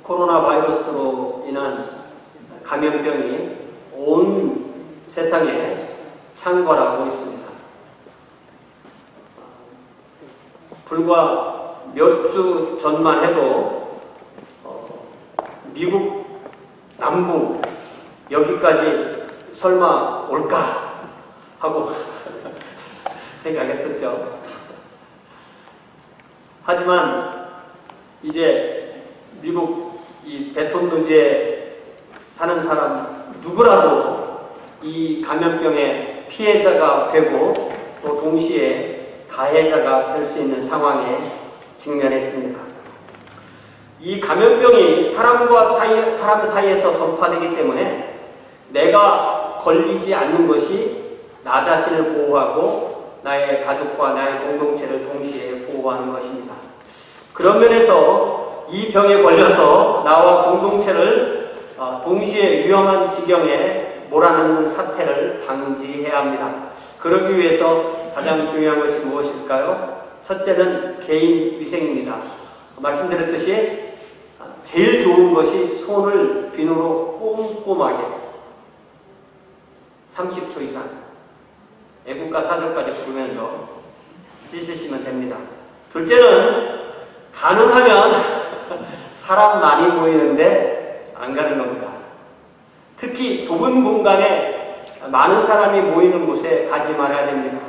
코로나 바이러스로 인한 감염병이 온 세상에 창궐하고 있습니다. 불과 몇 주 전만 해도 미국 남부 여기까지 설마 올까 하고 생각했었죠. 하지만 이제 미국 이 베톤루즈에 사는 사람 누구라도 이 감염병의 피해자가 되고 또 동시에 가해자가 될 수 있는 상황에 직면했습니다. 이 감염병이 사람 사이에서 전파되기 때문에 내가 걸리지 않는 것이 나 자신을 보호하고 나의 가족과 나의 공동체를 동시에 보호하는 것입니다. 그런 면에서 이 병에 걸려서 나와 공동체를 동시에 위험한 지경에 몰아넣는 사태를 방지해야 합니다. 그러기 위해서 가장 중요한 것이 무엇일까요? 첫째는 개인 위생입니다. 말씀드렸듯이 제일 좋은 것이 손을 비누로 꼼꼼하게 30초 이상 애국가 사절까지 부르면서 씻으시면 됩니다. 둘째는 가능하면 사람 많이 모이는데 안 가는 겁니다. 특히 좁은 공간에 많은 사람이 모이는 곳에 가지 말아야 됩니다.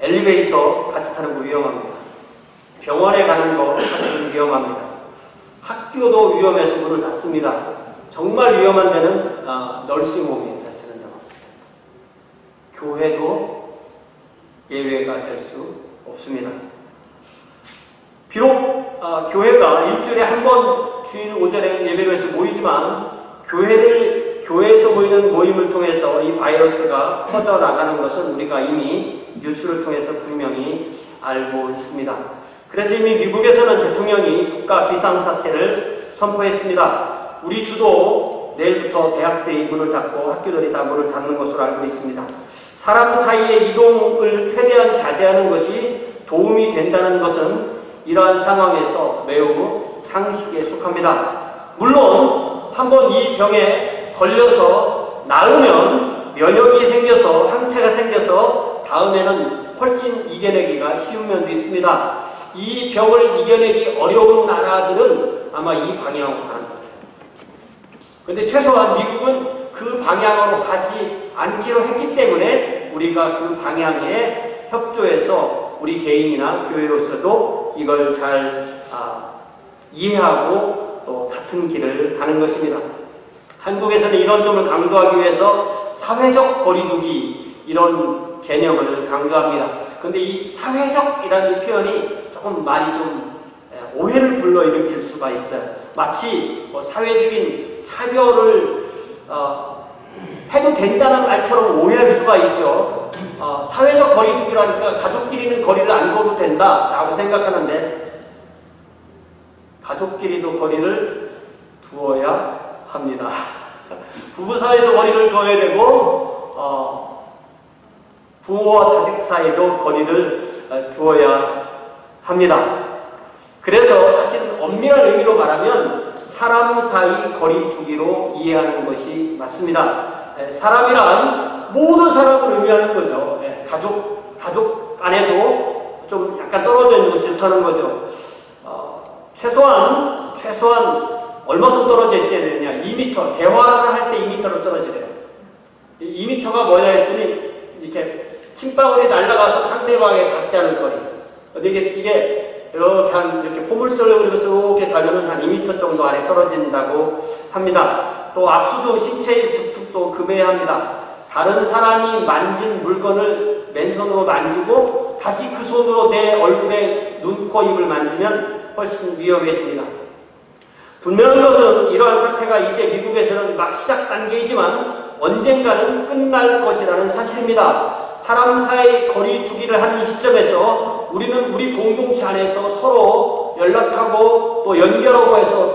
엘리베이터 같이 타는 거 위험합니다. 병원에 가는 거 사실은 위험합니다. 학교도 위험해서 문을 닫습니다. 정말 위험한 데는 널싱홈이에요. 사실은요. 교회도 예외가 될 수 없습니다. 비록 교회가 일주일에 한 번 주일 오전에 예배로에서 모이지만 교회에서 모이는 모임을 통해서 이 바이러스가 퍼져나가는 것은 우리가 이미 뉴스를 통해서 분명히 알고 있습니다. 그래서 이미 미국에서는 대통령이 국가 비상사태를 선포했습니다. 우리 주도 내일부터 대학들이 문을 닫고 학교들이 다 문을 닫는 것으로 알고 있습니다. 사람 사이의 이동을 최대한 자제하는 것이 도움이 된다는 것은 이러한 상황에서 매우 상식에 속합니다. 물론 한번 이 병에 걸려서 나으면 면역이 생겨서 항체가 생겨서 다음에는 훨씬 이겨내기가 쉬운 면도 있습니다. 이 병을 이겨내기 어려운 나라들은 아마 이 방향으로 가는 거예요. 그런데 최소한 미국은 그 방향으로 가지 않기로 했기 때문에 우리가 그 방향에 협조해서 우리 개인이나 교회로서도 이걸 잘 이해하고 또 같은 길을 가는 것입니다. 한국에서는 이런 점을 강조하기 위해서 사회적 거리두기 이런 개념을 강조합니다. 그런데 이 사회적이라는 이 표현이 조금 말이 좀 오해를 불러일으킬 수가 있어요. 마치 사회적인 차별을 해도 된다는 말처럼 오해할 수가 있죠. 사회적 거리두기라니까 가족끼리는 거리를 안 둬도 된다라고 생각하는데 가족끼리도 거리를 두어야 합니다. 부부 사이도 거리를 두어야 되고 부모와 자식 사이도 거리를 두어야 합니다. 그래서 사실 엄밀한 의미로 말하면 사람 사이 거리 두기로 이해하는 것이 맞습니다. 사람이란 모든 사람을 의미하는 거죠. 가족 간에도 좀 약간 떨어져 있는 것이 좋다는 거죠. 최소한 얼마 정도 떨어져 있어야 되느냐? 2m. 대화를 할 때 2m로 떨어지래요. 2m가 뭐냐 했더니 이렇게 침방울이 날아가서 상대방에 닿지 않을 거리. 이게 이렇게 포물선을 그리면서 이렇게 가면은 한 2m 정도 안에 떨어진다고 합니다. 또 악수도 신체의 접촉도 금해합니다. 다른 사람이 만진 물건을 맨손으로 만지고 다시 그 손으로 내 얼굴에 눈, 코, 입을 만지면 훨씬 위험해집니다. 분명한 것은 이러한 사태가 이제 미국에서는 막 시작 단계이지만 언젠가는 끝날 것이라는 사실입니다. 사람 사이 거리 두기를 하는 이 시점에서 우리는 우리 공동체 안에서 서로 연락하고 또 연결하고 해서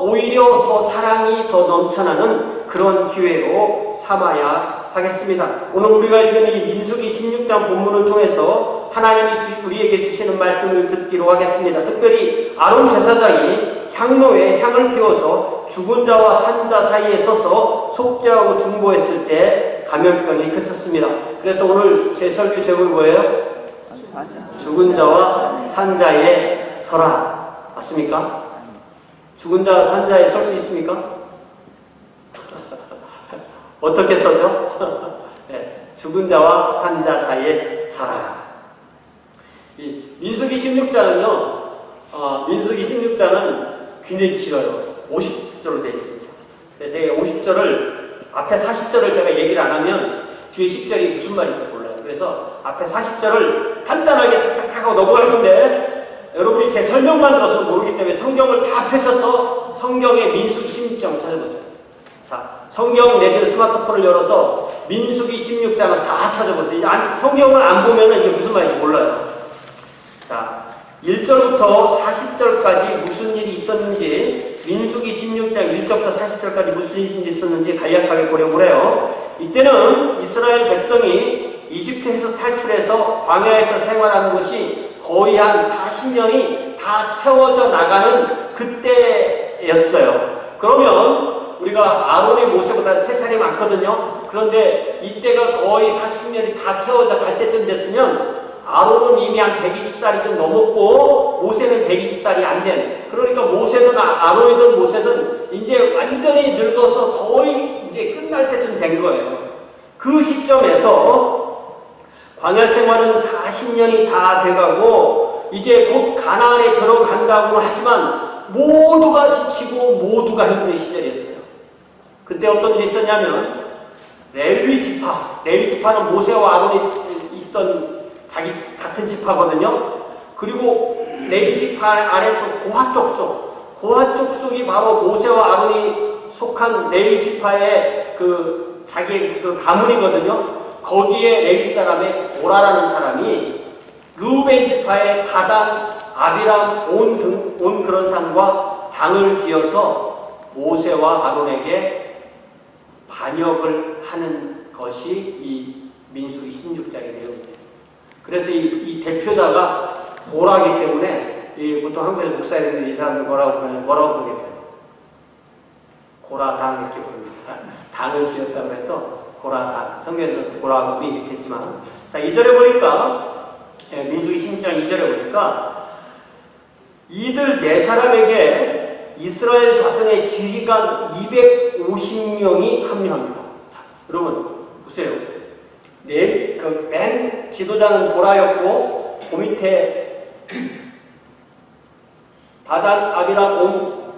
오히려 더 사랑이 더 넘쳐나는 그런 기회로 삼아야 하겠습니다. 오늘 우리가 읽은 이 민수기 16장 본문을 통해서 하나님이 우리에게 주시는 말씀을 듣기로 하겠습니다. 특별히 아론 제사장이 성도에게 향을 피워서 죽은 자와 산 자 사이에 서서 속죄하고 중보했을 때 감염병이 그쳤습니다. 그래서 오늘 제 설교 제목이 뭐예요? 죽은 자와 산 자에 서라. 맞습니까? 죽은 자와 산 자에 설 수 있습니까? 어떻게 서죠? 네, 죽은 자와 산 자 사이에 서라. 이 민수기 16장은요, 민수기 16장은 굉장히 길어요. 50절로 되어 있습니다. 그래서 제가 50절을, 앞에 40절을 제가 얘기를 안 하면 뒤에 10절이 무슨 말인지 몰라요. 그래서 앞에 40절을 간단하게 탁탁탁 하고 넘어갈 건데, 여러분이 제 설명만 들어서 모르기 때문에 성경을 다 펴셔서 성경의 민수기 16장 찾아보세요. 자, 성경 내지는 스마트폰을 열어서 민수기 16장을 다 찾아보세요. 성경을 안 보면 이게 무슨 말인지 몰라요. 자, 1절부터 40절까지 무슨 일이 있었는지, 민수기 16장 1절부터 40절까지 무슨 일이 있었는지 간략하게 보려고 해요. 이때는 이스라엘 백성이 이집트에서 탈출해서 광야에서 생활하는 것이 거의 한 40년이 다 채워져 나가는 그때였어요. 그러면 우리가 아론이 모세보다 3살이 많거든요. 그런데 이때가 거의 40년이 다 채워져 갈 때쯤 됐으면 아론은 이미 한 120살이 좀 넘었고 모세는 120살이 안 된. 그러니까 모세든 아론이든 모세든 이제 완전히 늙어서 거의 이제 끝날 때쯤 된 거예요. 그 시점에서 광야 생활은 40년이 다 돼가고 이제 곧 가나안에 들어간다고는 하지만 모두가 지치고 모두가 힘든 시절이었어요. 그때 어떤 일이 있었냐면 레위 지파는 모세와 아론이 있던 자기 같은 지파거든요. 그리고 레위 지파 안에 또 고핫 족속이 바로 모세와 아론이 속한 레위 지파의 그 자기의 그 가문이거든요. 거기에 레위 사람의 고라라는 사람이 루벤 지파의 다단, 아비람 온 그런 산과 당을 지어서 모세와 아론에게 반역을 하는 것이 이 민수기 16장의 내용입니다. 그래서 이 대표자가 고라기 때문에 보통 한국에서 목사님들이 이 사람을 뭐라고 부르겠어요? 고라당 이렇게 부릅니다. 당을 지었다고 해서 고라당, 성경에서 고라군이 이렇게 했지만, 자 2절에 보니까 민수기 16장 2절에 보니까 이들 4사람에게 이스라엘 자손의 지휘관 250명이 합류합니다. 자, 여러분 보세요. 맨 지도자는 고라였고 그 밑에 다단, 아비람, 온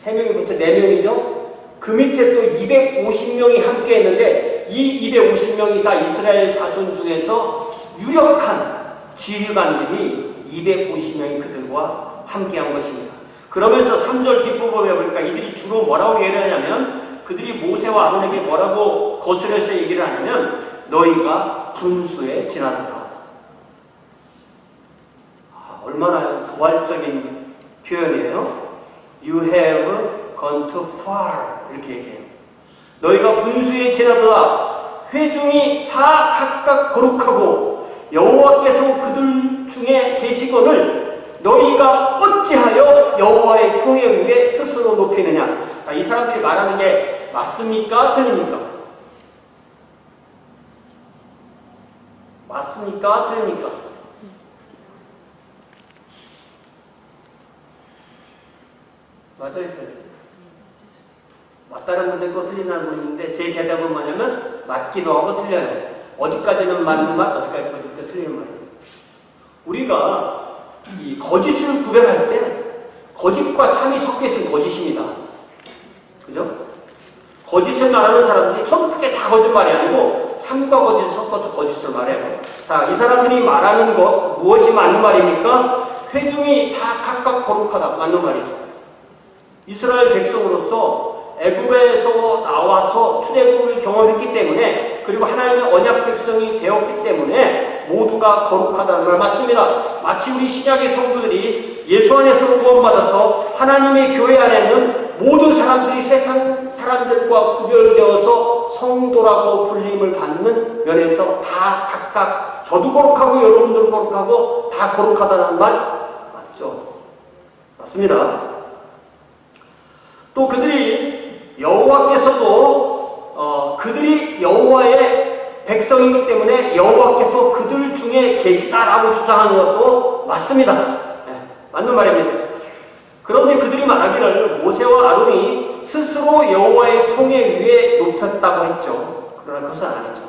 3명이 붙어 4명이죠. 그 밑에 또 250명이 함께 했는데 이 250명이 다 이스라엘 자손 중에서 유력한 지휘관들이 250명이 그들과 함께 한 것입니다. 그러면서 3절 뒷부분에 보니까 이들이 주로 뭐라고 얘기를 하냐면, 그들이 모세와 아론에게 뭐라고 거슬려서 얘기를 하냐면 너희가 분수에 지나더라. 얼마나 도발적인 표현이에요. You have gone too far. 이렇게 얘기해요. 너희가 분수에 지나더라. 회중이 다 각각 거룩하고 여호와께서 그들 중에 계시거늘 너희가 어찌하여 여호와의 총회 위에 스스로 높이느냐. 자, 이 사람들이 말하는 게 맞습니까? 틀립니까? 맞습니까? 틀립니까? 맞아요, 틀려요. 맞다는 분도 있고 틀린다는 분이 있는데 제 대답은 뭐냐면 맞기도 하고 틀려요. 어디까지는 맞는 말, 어디까지는 틀리는 말이에요. 우리가 이 거짓을 구별할 때 거짓과 참이 섞여 있으면 거짓입니다. 그죠? 거짓을 말하는 사람들이 전부 다 거짓말이 아니고 참과 거짓을 섞어서 거짓을 말해요. 자, 이 사람들이 말하는 것 무엇이 맞는 말입니까? 회중이 다 각각 거룩하다. 맞는 말이죠. 이스라엘 백성으로서 애굽에서 나와서 출애굽을 경험했기 때문에, 그리고 하나님의 언약 백성이 되었기 때문에 모두가 거룩하다는 말 맞습니다. 마치 우리 신약의 성도들이 예수 안에서 구원받아서 하나님의 교회 안에는 모든 사람들이 세상 사람들과 구별되어서 성도라고 불림을 받는 면에서 다 각각 저도 거룩하고 여러분들 거룩하고 다 거룩하다는 말 맞죠? 맞습니다. 또 그들이 여호와께서도 그들이 여호와의 백성이기 때문에 여호와께서 그들 중에 계시다라고 주장하는 것도 맞습니다. 네, 맞는 말입니다. 그런데 그들이 말하기를 모세와 아론이 스스로 여호와의 총회 위에 높였다고 했죠. 그러나 그것은 아니죠.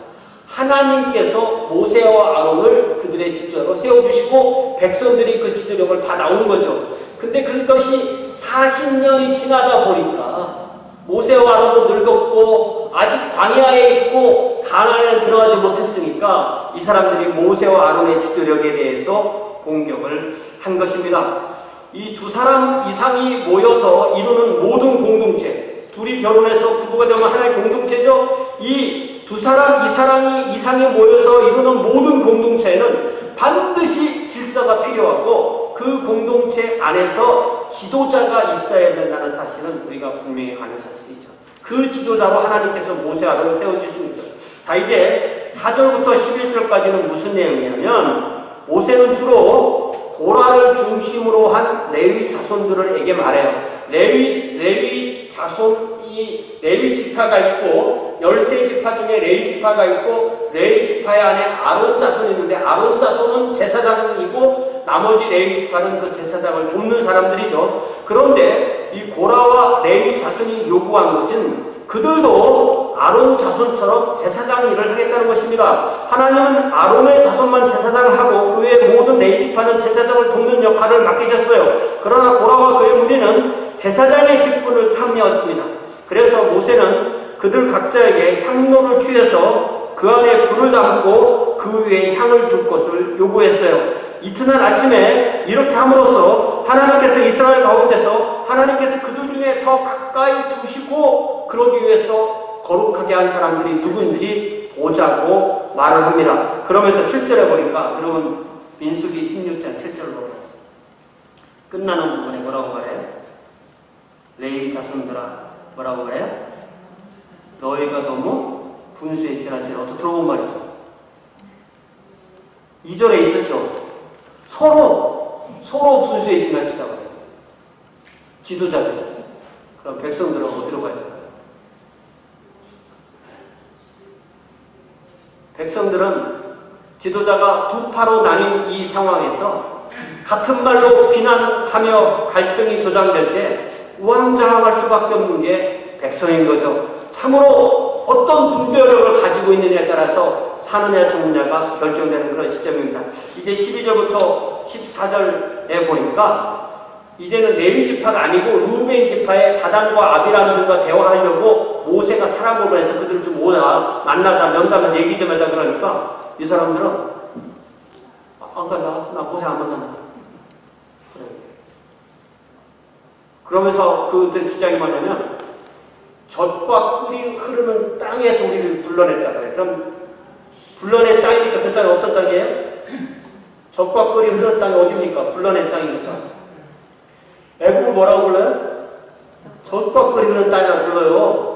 하나님께서 모세와 아론을 그들의 지도자로 세워주시고 백성들이 그 지도력을 받아오는 거죠. 근데 그것이 40년이 지나다 보니까 모세와 아론도 늙었고 아직 광야에 있고 가나안에 들어가지 못했으니까 이 사람들이 모세와 아론의 지도력에 대해서 공격을 한 것입니다. 이 두 사람 이상이 모여서 이루는 모든 공동체, 둘이 결혼해서 부부가 되면 하나의 공동체죠. 이 두 사람 이상이 모여서 이루는 모든 공동체에는 반드시 질서가 필요하고 그 공동체 안에서 지도자가 있어야 된다는 사실은 우리가 분명히 아는 사실이죠. 그 지도자로 하나님께서 모세 아론을 세워주신 거죠. 자, 이제 4절부터 11절까지는 무슨 내용이냐면 모세는 주로 고라를 중심으로 한 레위 자손들에게 말해요. 레위 자손이 레위 지파가 있고 13지파 중에 레위 지파가 있고 레위 지파의 안에 아론 자손이 있는데 아론 자손은 제사장이고 나머지 레위 지파는 그 제사장을 돕는 사람들이죠. 그런데 이 고라와 레위 자손이 요구한 것은 그들도 아론 자손처럼 제사장 일을 하겠다는 것입니다. 하나님은 아론의 자손만 제사장을 하고 그 외의 모든 레위 지파는 제사장을 돕는 역할을 맡기셨어요. 그러나 고라와 그의 무리는 제사장의 직분을 탐내었습니다. 그래서 모세는 그들 각자에게 향로를 취해서 그 안에 불을 담고 그 위에 향을 둘 것을 요구했어요. 이튿날 아침에 이렇게 함으로써 하나님께서 이스라엘 가운데서 하나님께서 그들 중에 더 가까이 두시고 그러기 위해서 거룩하게 한 사람들이 누군지 보자고 말을 합니다. 그러면서 7절에 보니까 여러분 민수기 16장 7절로 끝나는 부분에 뭐라고 말해요? 레위 자손들아 뭐라고 말해요? 너희가 너무 분수에 지나치라. 어떻게 들어본 말이죠? 2절에 있었죠. 서로 분수에 지나치다고 해요. 지도자들. 그럼 백성들은 어디로 가야 될까요? 백성들은 지도자가 두 파로 나뉜 이 상황에서 같은 말로 비난하며 갈등이 조장될 때 우왕좌왕할 수밖에 없는 게 백성인 거죠. 참으로 어떤 분별력을 가지고 있느냐에 따라서 사느냐 죽느냐가 결정되는 그런 시점입니다. 이제 12절부터 14절에 보니까 이제는 레위 지파가 아니고 루벤 지파의 다단과 아비람들과 대화하려고 모세가 살아보려 해서 그들을 좀 만나자 면담을 얘기 좀 하자 그러니까 이 사람들은 안 간다. 나 모세 안 만난다. 그래. 그러면서 그들 주장이 뭐냐면 젖과 꿀이 흐르는 땅에서 우리를 불러냈다고 해요. 그럼 불러낸 땅이니까 그 땅이 어떤 땅이에요? 젖과 꿀이 흐르는 땅이 어디입니까? 불러낸 땅이니까. 애국을 뭐라고 불러요? 젖과 꿀이 흐르는 땅이라고 불러요.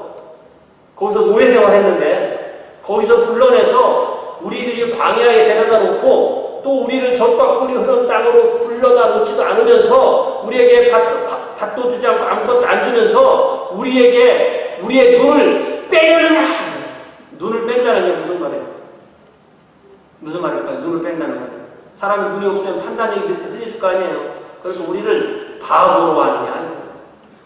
거기서 노예 생활했는데 거기서 불러내서 우리들이 광야에 데려다 놓고 또 우리를 젖과 꿀이 흐르는 땅으로 불러다 놓지도 않으면서 우리에게 밭도 주지 않고 아무것도 안 주면서 우리에게 우리의 눈을 빼려느냐? 눈을 뺀다는 게 무슨 말이에요? 무슨 말일까요? 눈을 뺀다는 말이에요. 사람이 눈이 없으면 판단이 흘리실 거 아니에요. 그래서 우리를 바보로 하는 게 아니에요.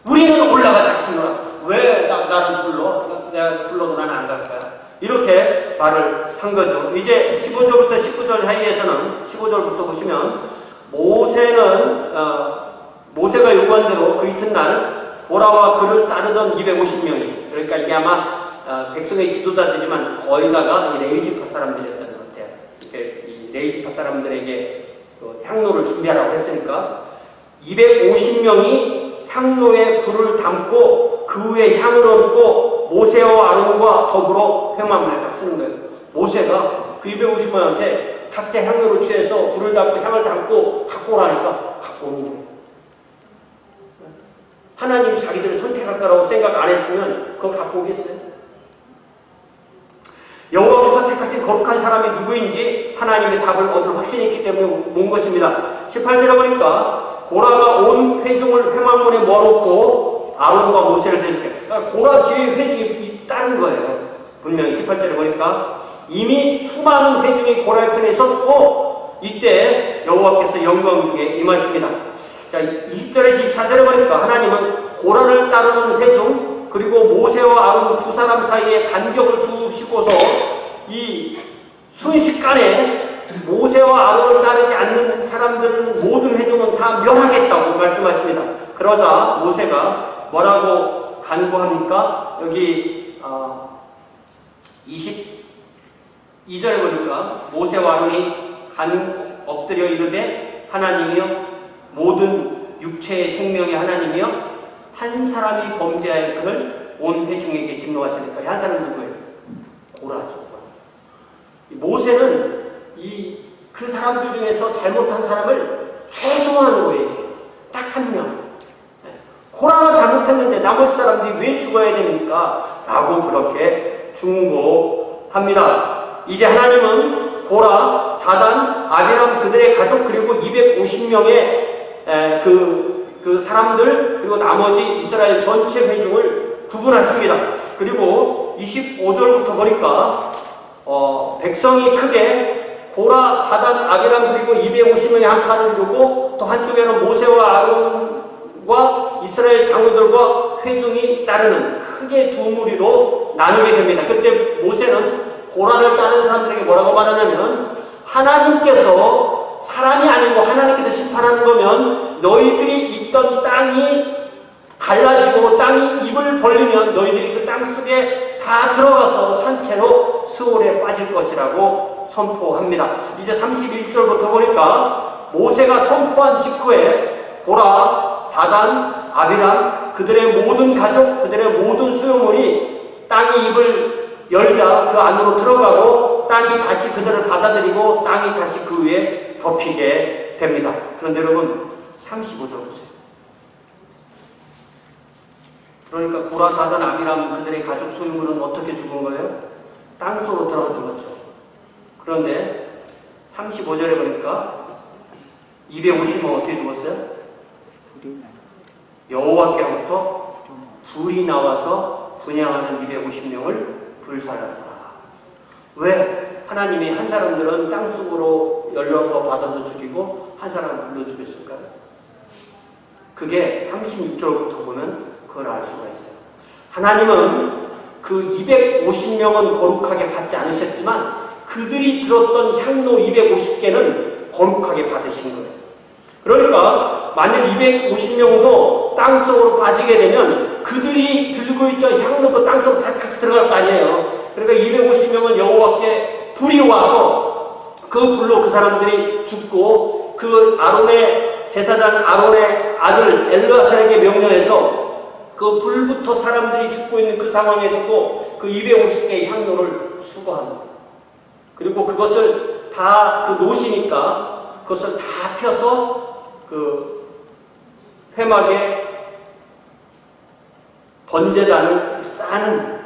우리는 올라가자 하노라. 왜 나를 불러? 내가 불러도 나는 안 갈 거야. 이렇게 말을 한 거죠. 이제 15절부터 19절 사이에서는 15절부터 보시면 모세가 요구한 대로 그 이튿날 고라와 그를 따르던 250명이 그러니까 이게 아마 백성의 지도자들이지만 거의 다가 레위 지파 사람들이었다는 것 같아요. 이렇게 이 레위 지파 사람들에게 향로를 준비하라고 했으니까 250명이 향로에 불을 담고 그 위에 향을 얹고 모세와 아론과 더불어 회막문에 딱 쓰는 거예요. 모세가 그 250명한테 각자 향로를 취해서 불을 담고 향을 담고 갖고 오라니까 갖고 오는 거예요. 하나님이 자기들을 선택할 거라고 생각 안 했으면 그걸 갖고 오겠어요? 여호와께서 택하신 거룩한 사람이 누구인지 하나님의 답을 얻을 확신이 있기 때문에 온 것입니다. 18절에 보니까 고라가 온 회중을 회막문에 모아놓고 아론과 모세를 대적해. 고라 뒤에 회중이 따른 거예요. 분명히 18절에 보니까 이미 수많은 회중이 고라의 편에 있었고 이때 여호와께서 영광 중에 임하십니다. 자, 20절에서 24절에 보니까 하나님은 고라를 따르는 회중 그리고 모세와 아론 두 사람 사이에 간격을 두시고서 이 순식간에 모세와 아론을 따르지 않는 사람들은 모든 회중은 다 멸하겠다고 말씀하십니다. 그러자 모세가 뭐라고 간구합니까? 여기 22절에 보니까 모세와 아론이 엎드려 이르되 하나님이여 모든 육체의 생명의 하나님이여 한 사람이 범죄하여 그를 온 회중에게 진노하시니까 한 사람은 누구예요? 고라죠. 모세는 그 사람들 중에서 잘못한 사람을 최소한으로 얘기해요. 딱 한 명. 고라가 잘못했는데 나머지 사람들이 왜 죽어야 됩니까? 라고 그렇게 중고합니다. 이제 하나님은 고라, 다단, 아비람 그들의 가족 그리고 250명의 그 사람들 그리고 나머지 이스라엘 전체 회중을 구분하십니다. 그리고 25절부터 보니까 백성이 크게 고라, 다단, 아비람 그리고 250명의 한 판을 두고 또 한쪽에는 모세와 아론과 이스라엘 장로들과 회중이 따르는 크게 두 무리로 나누게 됩니다. 그때 모세는 고라를 따르는 사람들에게 뭐라고 말하냐면 하나님께서 사람이 아니고 하나님께서 심판하는 거면 너희들이 있던 땅이 갈라지고 땅이 입을 벌리면 너희들이 그 땅 속에 다 들어가서 산채로 수월에 빠질 것이라고 선포합니다. 이제 31절부터 보니까 모세가 선포한 직후에 고라, 다단, 아비람 그들의 모든 가족, 그들의 모든 수용물이 땅이 입을 열자 그 안으로 들어가고 땅이 다시 그들을 받아들이고 땅이 다시 그 위에 덮이게 됩니다. 그런데 여러분 35절 보세요. 그러니까 고라, 다단, 아비람 그들의 가족 소유물은 어떻게 죽은 거예요? 땅속으로 들어가 죽었죠. 그런데 35절에 보니까 250명 어떻게 죽었어요? 여호와께로부터 불이 나와서 분향하는 250명을 불살랐다. 왜? 하나님이 한 사람들은 땅속으로 열려서 받아서 죽이고 한 사람은 불로 죽였을까요? 그게 36절부터 보면 그걸 알 수가 있어요. 하나님은 그 250명은 거룩하게 받지 않으셨지만 그들이 들었던 향로 250개는 거룩하게 받으신 거예요. 그러니까 만약 250명도 땅속으로 빠지게 되면 그들이 들고 있던 향로도 땅속으로 다 같이 들어갈 거 아니에요. 그러니까 250명은 여호와께 불이 와서 그 불로 그 사람들이 죽고 그 아론의 제사장 아론의 아들 엘르아살에게 명령해서 그 불부터 사람들이 죽고 있는 그 상황에서도 그 250개의 향로를 수거합니다. 그리고 그것을 다 그 노시니까 그것을 다 펴서 그 회막에 번제단을 싸는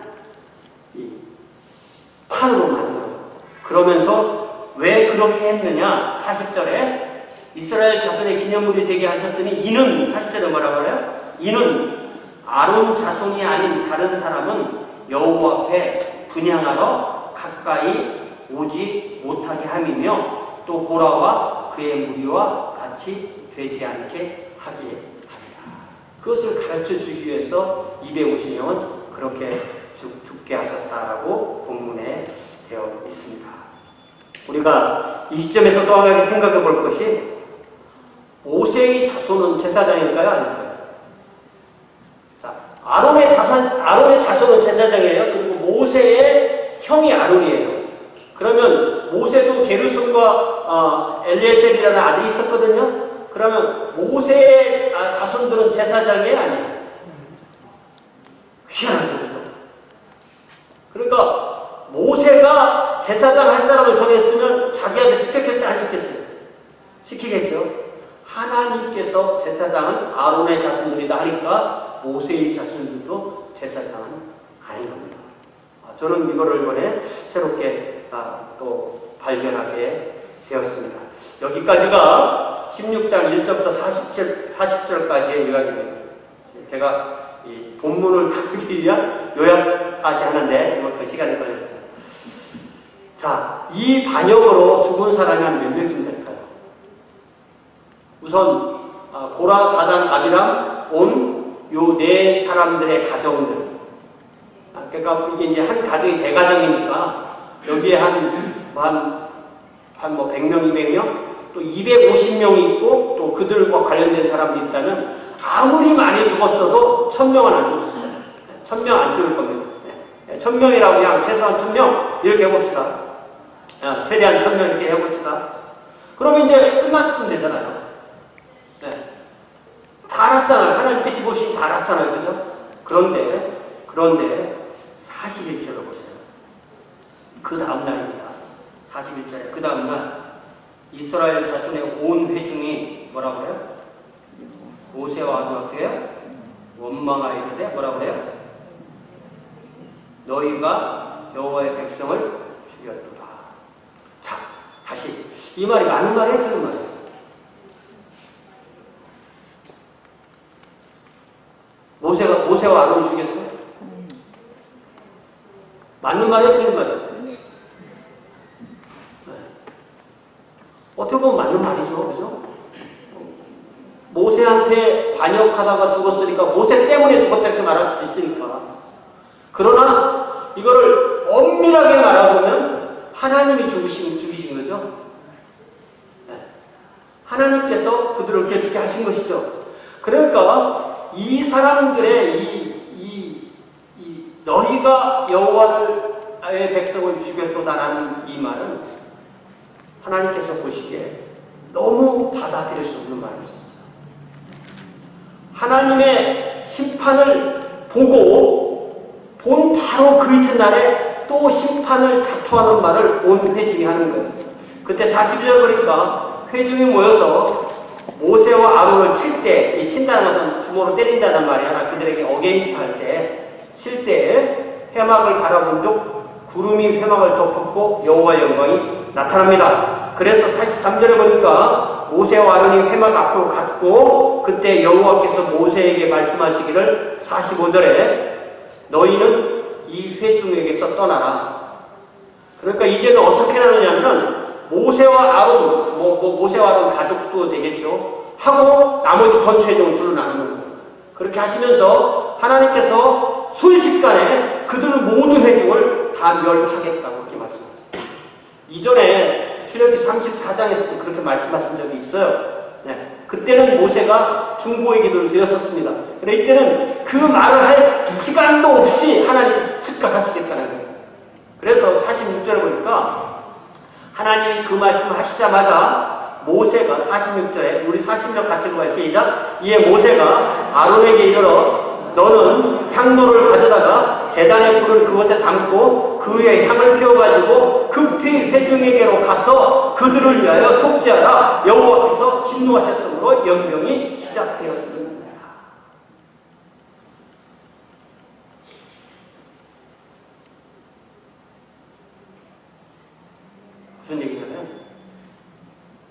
이 판으로 만들어요. 그러면서 왜 그렇게 했느냐? 40절에 이스라엘 자손의 기념물이 되게 하셨으니 이는 40절에 뭐라고 해요? 이는 아론 자손이 아닌 다른 사람은 여호와 앞에 분향하러 가까이 오지 못하게 함이며 또 고라와 그의 무리와 같이 되지 않게 하게 합니다. 그것을 가르쳐 주기 위해서 250명은 그렇게 죽게 하셨다라고 본문에 되어 있습니다. 우리가 이 시점에서 또 한 가지 생각해 볼 것이 모세의 자손은 제사장일까요? 아닐까요? 자, 아론의 자손은 제사장이에요. 그리고 모세의 형이 아론이에요. 그러면 모세도 게르손과 엘리에셀이라는 아들이 있었거든요. 그러면 모세의 자손들은 제사장이 아니에요. 희한하죠, 그죠? 그러니까 모세가 제사장 할 사람을 정했으면 자기한테 시켰겠어요, 안 시켰어요? 시키겠죠. 하나님께서 제사장은 아론의 자손들이다 하니까 모세의 자손들도 제사장은 아닌 겁니다. 저는 이거를 이번에 새롭게 또 발견하게 되었습니다. 여기까지가 16장 1절부터 40절까지의 이야기입니다. 제가 이 본문을 다루기 위한 요약까지 하는데 이만큼 시간이 걸렸어요. 자, 이 반역으로 죽은 사람이 한 몇 명쯤 될까요? 우선 고라, 다단, 아비람, 온 요 네 사람들의 가정들. 그러니까 이게 이제 한 가정이 대가정이니까 여기에 한 100명, 200명, 또 250명이 있고 또 그들과 관련된 사람들이 있다면 아무리 많이 죽었어도 1000명은 안 죽었습니다. 1000명 안 죽을 겁니다. 1000명이라고 그냥 최소한 1000명 이렇게 해봅시다. 최대한 1000명 이렇게 해봅시다. 그러면 이제 끝났으면 되잖아요. 네. 다 알았잖아요. 하나님 뜻이 보시니 다 알았잖아요. 그죠? 그런데 41절을 보세요. 그 다음날입니다. 41절에 그 다음날 이스라엘 자손의 온 회중이 뭐라고 해요? 모세와 아론 어떻게 해요? 원망하여 이르되 뭐라고 해요? 너희가 여호와의 백성을 죽였도다. 자, 다시 이 말이 맞는 말이에요? 틀린 말이에요? 모세와 아론을 죽였어요? 맞는 말이에요? 틀린 말이에요? 네. 어떻게 보면 맞는 말이죠. 그죠? 모세한테 반역하다가 죽었으니까 모세 때문에 죽었다 이렇게 말할 수도 있으니까. 그러나 이거를 엄밀하게 말하보면 하나님이 죽이신 거죠. 네. 하나님께서 그들을 그렇게 하신 것이죠. 그러니까 이 사람들의 너희가 여호와의 백성을 죽였도다라는 이 말은 하나님께서 보시기에 너무 받아들일 수 없는 말이었어요. 하나님의 심판을 보고 본 바로 그 이튿날에 또 심판을 자초하는 말을 온 회중이 하는 거예요. 그때 42절 보니까 회중이 모여서 모세와 아론을 칠 때, 이 친다는 것은 주먹으로 때린다는 말이 하나 그들에게 어게인스트 할 때, 칠 때 회막을 바라본 적 구름이 회막을 덮었고 여호와의 영광이 나타납니다. 그래서 43절에 보니까 모세와 아론이 회막 앞으로 갔고 그때 여호와께서 모세에게 말씀하시기를 45절에 너희는 이 회중에게서 떠나라. 그러니까 이제는 어떻게 나누냐면 모세와 아론, 모세와 아론 가족도 되겠죠. 하고 나머지 전체 회중을 둘로 나누는 거예요. 그렇게 하시면서 하나님께서 순식간에 그들은 모든 회중을 다 멸하겠다고 그렇게 말씀하셨습니다. 이전에 출애굽기 34장에서도 그렇게 말씀하신 적이 있어요. 네. 그때는 모세가 중보의 기도를 드렸었습니다. 그런데 이때는 그 말을 할 시간도 없이 하나님께서 즉각하시겠다는 거예요. 그래서 46절에 보니까 하나님이 그 말씀을 하시자마자 모세가 46절에 우리 46절 같이 읽어요. 시작. 이에 모세가 아론에게 이르러 너는 향로를 가져다가 제단의 불을 그것에 담고 그 위에 향을 피워가지고 급히 회중에게로 가서 그들을 위하여 속죄하라. 여호와께서 진노하셨으므로 연병이 시작되었습니다. 무슨 얘기냐면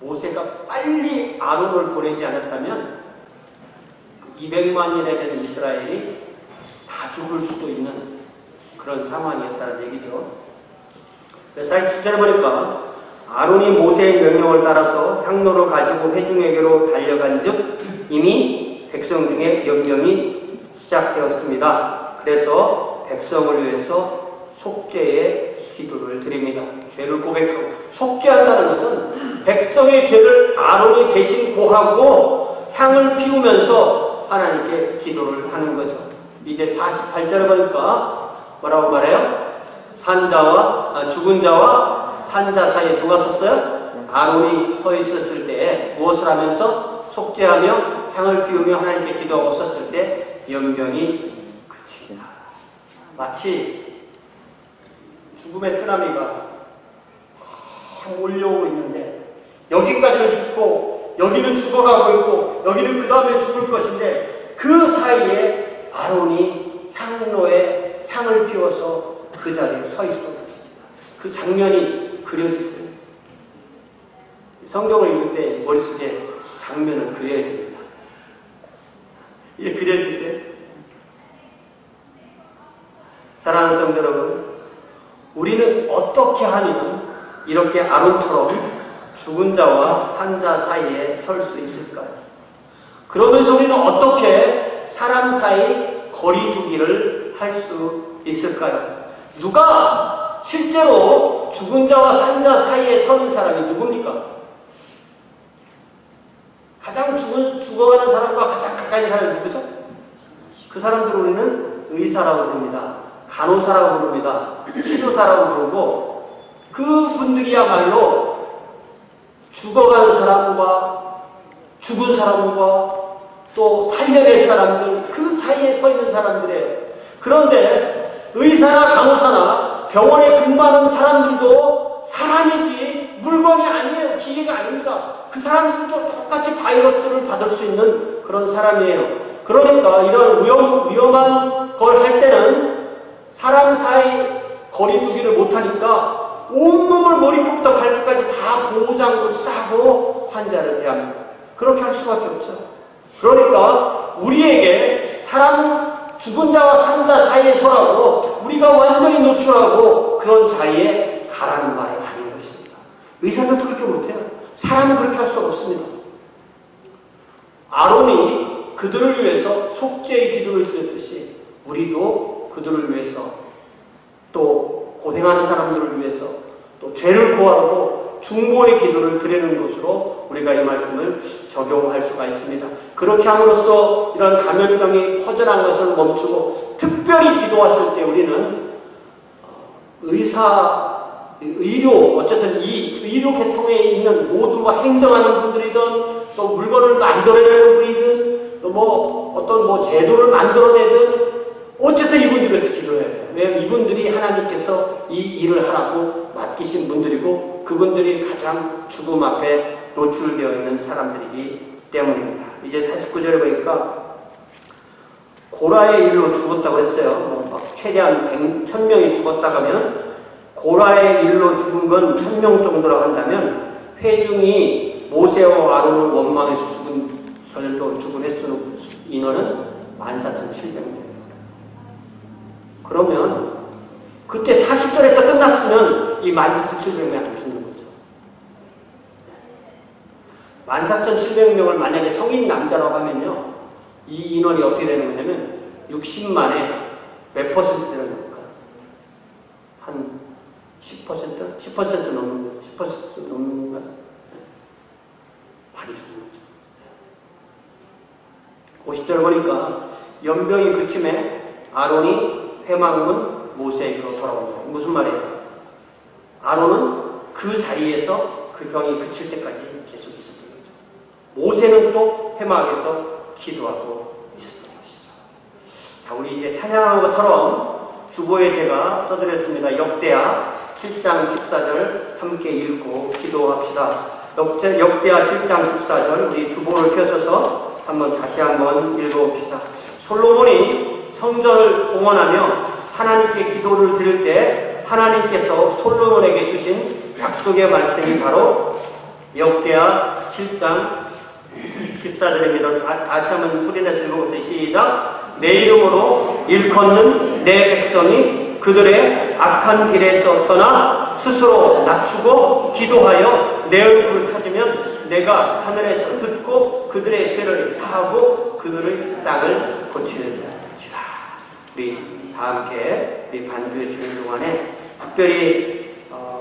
모세가 빨리 아론을 보내지 않았다면 200만이나 되는 이스라엘이 다 죽을 수도 있는 그런 상황이었다는 얘기죠. 그래서 47절에 보니까 아론이 모세의 명령을 따라서 향로를 가지고 회중에게로 달려간 즉 이미 백성 중에 연병이 시작되었습니다. 그래서 백성을 위해서 속죄의 기도를 드립니다. 죄를 고백하고 속죄한다는 것은 백성의 죄를 아론이 대신 고하고 향을 피우면서 하나님께 기도를 하는 거죠. 이제 48절에 보니까 뭐라고 말해요? 죽은 자와 산자 사이에 누가 섰어요? 아론이 서 있었을 때 무엇을 하면서 속죄하며 향을 피우며 하나님께 기도하고 섰을 때 연병이 그친다. 마치 죽음의 쓰나미가 몰려오고 있는데 여기까지는 죽고 여기는 죽어가고 있고 여기는 그 다음에 죽을 것인데 그 사이에 아론이 향로에 향을 피워서 그 자리에 서 있었던 것입니다. 그 장면이 그려졌어요. 성경을 읽을 때 머릿속에 장면을 그려야 됩니다. 이게 그려지세요? 사랑하는 성도 여러분, 우리는 어떻게 하면 이렇게 아론처럼 죽은 자와 산 자 사이에 설 수 있을까요? 그러면서 우리는 어떻게 사람 사이 거리두기를 할 수 있을까요? 누가 실제로 죽은 자와 산 자 사이에 서는 사람이 누굽니까? 가장 죽어가는 사람과 가장 가까이 있는 사람이 누구죠? 그 사람들을 우리는 의사라고 부릅니다. 간호사라고 부릅니다. 치료사라고 부르고, 그분들이야말로 죽어가는 사람과 죽은 사람과 또 살려낼 사람들, 그 사이에 서 있는 사람들이에요. 그런데 의사나 간호사나 병원에 근무하는 사람들도 사람이지 물건이 아니에요. 기계가 아닙니다. 그 사람들도 똑같이 바이러스를 받을 수 있는 그런 사람이에요. 그러니까 이런 위험한 걸 할 때는 사람 사이 거리두기를 못하니까 온몸을 머리부터 발끝까지 다 보호장구 싸고 환자를 대합니다. 그렇게 할 수밖에 없죠. 그러니까 우리에게 사람 죽은 자와 산 자 사이에 서라고 우리가 완전히 노출하고 그런 자리에 가라는 말이 아닌 것입니다. 의사들도 그렇게 못해요. 사람은 그렇게 할 수 없습니다. 아론이 그들을 위해서 속죄의 기도를 드렸듯이 우리도 그들을 위해서 또 고생하는 사람들을 위해서 또 죄를 고하고 중보의 기도를 드리는 것으로 우리가 이 말씀을 적용할 수가 있습니다. 그렇게 함으로써 이런 감염병이 퍼져나간 것을 멈추고 특별히 기도하실 때 우리는 의료, 어쨌든 이 의료 계통에 있는 모든 행정하는 분들이든 또 물건을 만들어내는 분이든 또 어떤 제도를 만들어내든 어쨌든 이분들을 위해서 기도해야 돼요. 왜냐하면 이분들이 하나님께서 이 일을 하라고 맡기신 분들이고 그분들이 가장 죽음 앞에 노출되어 있는 사람들이기 때문입니다. 이제 49절에 보니까 고라의 일로 죽었다고 했어요. 최대한 1000명이 죽었다고 하면 고라의 일로 죽은 건 1000명 정도라고 한다면 회중이 모세와 아론을 원망해서 별도 죽은 횟수는 인원은 14,700명. 그러면 그때 40절에서 끝났으면 이 14,700명이 안 죽는 거죠. 14,700명을 만약에 성인 남자라고 하면요, 이 인원이 어떻게 되는 거냐면 60만에 몇 퍼센트 되는 겁니까? 한 10%? 10% 넘는 거예요. 10% 넘는 건가요? 많이 죽는 거죠. 50절 보니까 연병이 그침에 아론이 회막문 모세에게로 돌아옵니다. 무슨 말이에요? 아론은 그 자리에서 그 병이 그칠 때까지 계속 있었던 거죠. 모세는 또 회막에서 기도하고 있었던 것이죠. 자, 우리 이제 찬양한 것처럼 주보에 제가 써드렸습니다. 역대하 7장 14절 함께 읽고 기도합시다. 역대하 7장 14절 우리 주보를 펴셔서 다시 한번 읽어봅시다. 솔로몬이 성전을 봉헌하며 하나님께 기도를 드릴 때 하나님께서 솔로몬에게 주신 약속의 말씀이 바로 역대하 7장 14절입니다. 같이 한번 소리내서 읽어보세요. 시작. 내 이름으로 일컫는 내 백성이 그들의 악한 길에서 떠나 스스로 낮추고 기도하여 내 얼굴을 찾으면 내가 하늘에서 듣고 그들의 죄를 사하고 그들의 땅을 고치는지라. 우리 다 함께 우리 반주해 주는 동안에 특별히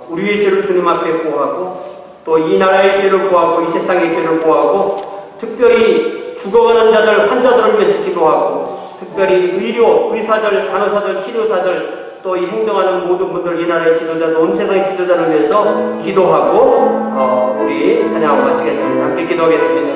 우리의 죄를 주님 앞에 고하고 또 이 나라의 죄를 고하고 이 세상의 죄를 고하고 특별히 죽어가는 자들 환자들을 위해서 기도하고 특별히 의사들 간호사들 치료사들 또 이 행정하는 모든 분들 이 나라의 지도자들 온 세상의 지도자를 위해서 기도하고 우리 찬양하고 마치겠습니다. 함께 기도하겠습니다.